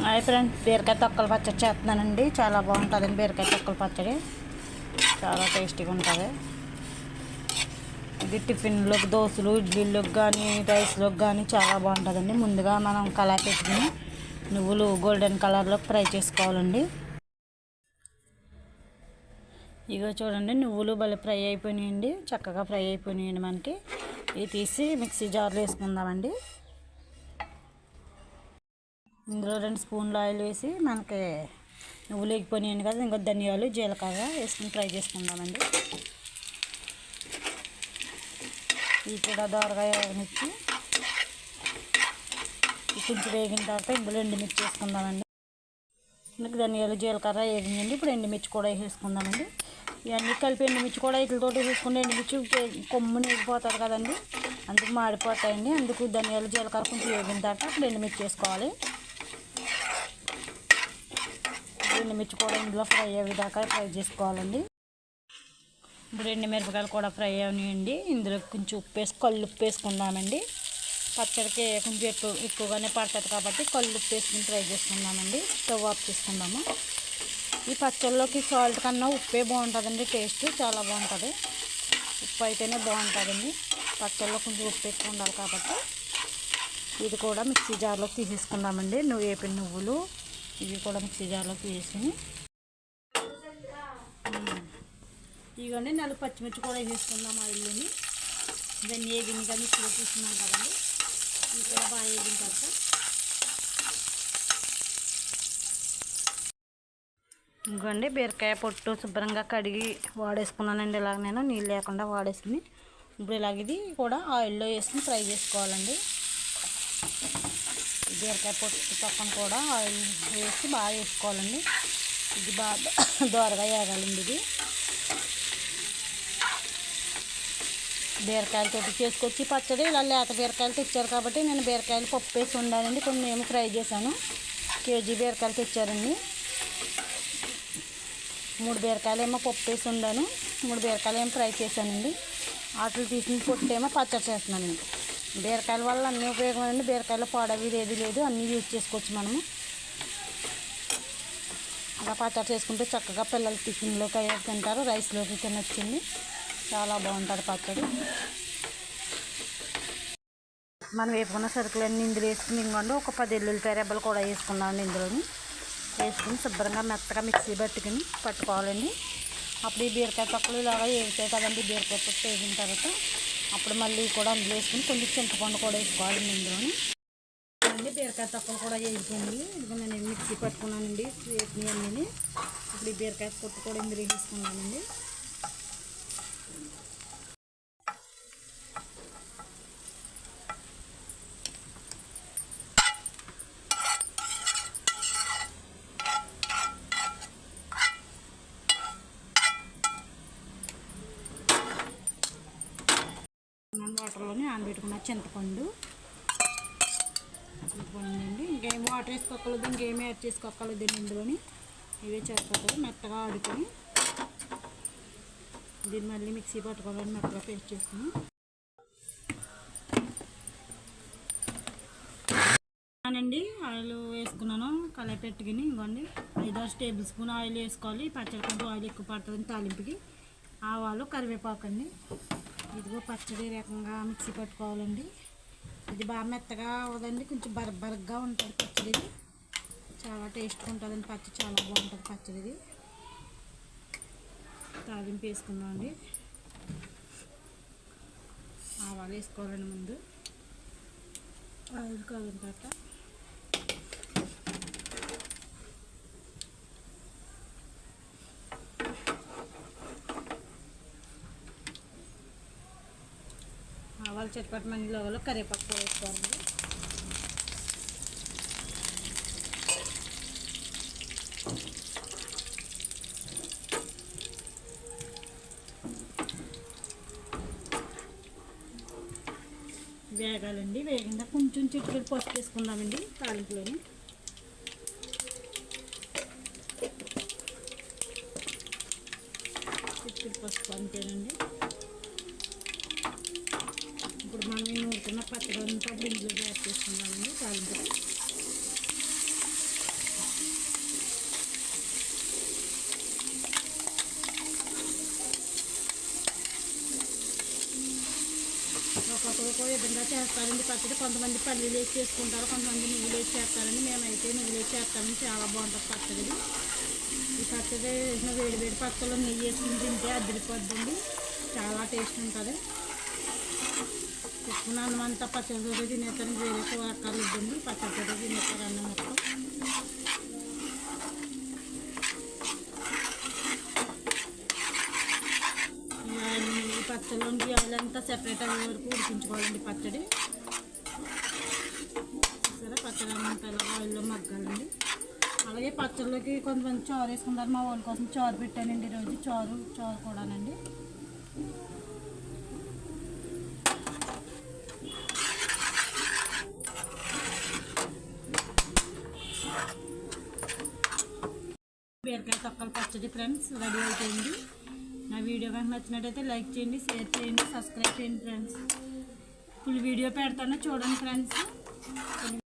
Hi friends, బీరకాయ తొక్కల పచ్చడి చేస్తున్నానండి. చాలా బాగుంటుందండి. బీరకాయ తొక్కల పచ్చడి చాలా టేస్టీగా ఉంటుంది. ఇది టిఫిన్లోకి, దోశలు, ఇడ్లీలోకి కానీ రైస్లోకి కానీ చాలా బాగుంటుందండి. ముందుగా మనం కళాయి పెట్టుకుని నువ్వులు గోల్డెన్ కలర్లో ఫ్రై చేసుకోవాలండి. ఇగో చూడండి, నువ్వులు భలే ఫ్రై అయిపోయినాయండి. చక్కగా ఫ్రై అయిపోయినాయండి. మనకి ఇవి తీసి మిక్సీ జార్లో వేసుకుందామండి. ఇందులో 2 స్పూన్లు ఆయిల్ వేసి మనకి నువ్వులు వేగిపోయినాయండి కదా, ఇంకా ధనియాలు, జీలకర్ర వేసుకుని ఫ్రై చేసుకుందామండి. ఇవి కూడా దోరగా వేగనిచ్చి కొంచెం వేగిన తర్వాత ఇందులో ఎండుమిర్చి వేసుకుందామండి. ఇందుకు ధనియాలు, జీలకర్ర వేగిందండి. ఇప్పుడు ఎండుమిర్చి కూడా వేసేసుకుందామండి. ఇవన్నీ కలిపి ఎండుమిర్చి కూడా వీటితో వేసుకుంటే ఎండుమిర్చి కొమ్ముని వేగిపోతుంది కదండి, అందుకు మాడిపోతాయండి. అందుకు ధనియాలు, జీలకర్ర కొంచెం వేగిన తర్వాత అప్పుడు ఎండుమిర్చి వేసుకోవాలి. ఎండుమిర్చి కూడా ఇందులో ఫ్రై అయ్యేదాకా ఫ్రై చేసుకోవాలండి. ఇప్పుడు ఎండుమిరపకాయలు కూడా ఫ్రై అయ్యాయండి. ఇందులో కొంచెం ఉప్పు వేసి కళ్ళు ఉప్పు వేసుకుందామండి. పచ్చడికి కొంచెం ఎక్కువగానే పడుతుంది కాబట్టి కళ్ళు ఉప్పు వేసుకుని ఫ్రై చేసుకుందామండి. స్టవ్ ఆఫ్ చేసుకుందాము. ఈ పచ్చళ్ళలోకి సాల్ట్ కన్నా ఉప్పే బాగుంటుందండి. టేస్ట్ చాలా బాగుంటుంది. ఉప్పు అయితేనే బాగుంటుందండి. పచ్చళ్ళలో కొంచెం ఉప్పు ఎక్కువ ఉండాలి కాబట్టి ఇది కూడా మిక్సీ జార్లోకి తీసేసుకుందామండి. వేపిన నువ్వులు ఇవి కూడా మిక్సీ జార్లోకి వేసుకుని ఇవన్నీ 4 పచ్చిమిర్చి కూడా వేసుకుందాం ఆయిల్లోని. దాన్ని వేగినగా మిక్సీలో తీసుకున్నాం కదండి, ఇవి కూడా బాగా వేగిన తర్వాత ఇంకోండి బీరకాయ పొట్టు శుభ్రంగా కడిగి వాడేసుకున్నానండి. ఇలాగ నేను నీళ్ళు లేకుండా వాడేసుకుని ఇప్పుడు ఇలాగ ఇది కూడా ఆయిల్లో వేసుకుని ఫ్రై చేసుకోవాలండి. బీరకాయ పొట్టు పక్కన కూడా ఆయిల్ వేసి బాగా వేసుకోవాలండి. ఇది బాగా దోరగా వేగాలండి. ఇది బీరకాయలతో చేసుకొచ్చి పచ్చడి ఇలా లేత బీరకాయలు తెచ్చారు కాబట్టి నేను బీరకాయలు పప్పు వేసి ఉండాలండి. కొన్ని ఏమో ఫ్రై చేశాను. కేజీ బీరకాయలు తెచ్చారండి. 3 బీరకాయలు ఏమో పప్పు వేసి ఉండాను, 3 బీరకాయలు ఏమో ఫ్రై చేశానండి. వాటిని తీసిన పొట్టేమో పచ్చడి చేస్తున్నానండి. బీరకాయల వల్ల అన్నీ ఉపయోగం అండి. బీరకాయలు పాడవి ఏది లేదు, అన్నీ యూజ్ చేసుకోవచ్చు మనము. అలా పచ్చడి చేసుకుంటే చక్కగా పిల్లలు టిఫిన్లోకి అయ్యే తింటారు, రైస్లోకి తినొచ్చండి. చాలా బాగుంటుంది పచ్చడి. మనం వేపుకున్న సరుకులన్నీ ఇందులో వేసుకుని ఇంకోండి ఒక 10 ఎల్లుల్లిపాయ రెబ్బలు కూడా వేసుకున్నామండి. ఇందులోని వేసుకుని శుభ్రంగా మెత్తగా మిక్సీ పట్టుకోవాలండి. అప్పుడు ఈ బీరకాయ తొక్కలు ఇలాగా వేగుతాయి కదండి. బీరకాయ తొక్క వేగిన తర్వాత అప్పుడు మళ్ళీ కూడా అందులో వేసుకుని కొంచెం చింతపండు కూడా వేసుకోవాలండి. ఇందులోని బీరకాయ తొక్కలు కూడా వేగిపోయింది. ఇదిగో నేను మిక్సీ పట్టుకున్నానండి వేసినవన్నీ. ఇప్పుడు ఈ బీరకాయ పొట్టు కూడా ఇందులో వేసుకున్నానండి. వాటర్లోని నానబెట్టుకున్న చింతపండు అండి. ఇంకేం వాటర్ వేసుకోకలేదు, ఇంకేమీ యాడ్ చేసుకోకలేదు. ఇందులోని ఇవే చేరుకోవాలి. మెత్తగా ఆడుకొని దీన్ని మళ్ళీ మిక్సీ పట్టుకోవాలని మెత్తగా పేస్ట్ చేసుకుని అండి. ఆయిల్ వేసుకున్నాను. కళాయి పెట్టుకుని ఇంకోండి 5-6 టేబుల్ స్పూన్ ఆయిల్ వేసుకోవాలి. పచ్చడి కొంచెం ఆయిల్ ఎక్కువ పడుతుంది తాలింపుకి. ఆవాలు, కరివేపాకు అండి. ఇదిగో పచ్చడి రకంగా మిక్సీ పట్టుకోవాలండి. ఇది బాగా మెత్తగా అవ్వదండి, కొంచెం బరగ్గా ఉంటుంది పచ్చడి. ఇది చాలా టేస్ట్గా ఉంటుందండి. పచ్చడి చాలా బాగుంటుంది పచ్చడి. ఇది తాలింపు వేసుకుందామండి. ఆవాలు వేసుకోవాలండి. ముందు ఆయిల్ కాగిన తర్వాత ఆవాలు చట్పటి మందిలో కరివేపాకు కూడా వేసుకోవాలండి. వేగాలండి. వేగిందా కొంచెం చిటికెడు పసుపు వేసుకుందామండి తాలింపులోని. చిటికెడు పసుపు అంతేనండి. ఇప్పుడు మనం ఈ నూరుకున్న పచ్చడి అంతా ఇందులో యాడ్ చేసుకుందామండి తాలింపు. ఒక్కొక్క విధంగా చేస్తారండి పచ్చడి. కొంతమంది పల్లీలు వేసి చేసుకుంటారు, కొంతమంది నువ్వులు వేసి చేస్తారండి. మేమైతే నువ్వులు వేసి చేస్తామండి. చాలా బాగుంటుంది పచ్చడి. ఈ పచ్చడి వేసిన వేడి వేడి పచ్చళ్ళు నెయ్యి వేసుకుని తింటే అదిరిపోద్దండి, చాలా టేస్ట్ ఉంటుంది. ఎక్కువ అన్నం అంతా పచ్చడితో తినేస్తాను, వేరే కూర అక్కర్లేదండి, పచ్చడితో తినేస్తారు అన్నం మొత్తం. ఈ పచ్చడిలోంచి ఆయిల్ అంతా సెపరేట్ అయ్యే వరకు ఉడికించుకోవాలండి పచ్చడి. సరే పచ్చడి అంతా ఇలా ఆయిల్లో మగ్గాలండి. అలాగే పచ్చళ్ళలోకి కొంతమంది చారు వేసుకుంటారు. మా వాళ్ళ కోసం చారు పెట్టానండి ఈరోజు. చారు కూడానండి. బీరకాయ తొక్కల పచ్చడి ఫ్రెండ్స్ రెడీ అయిపోయింది. నా వీడియో కనుక నచ్చినట్టయితే లైక్ చేయండి, షేర్ చేయండి, సబ్స్క్రైబ్ చేయండి ఫ్రెండ్స్. ఫుల్ వీడియో పెడతాను చూడండి ఫ్రెండ్స్.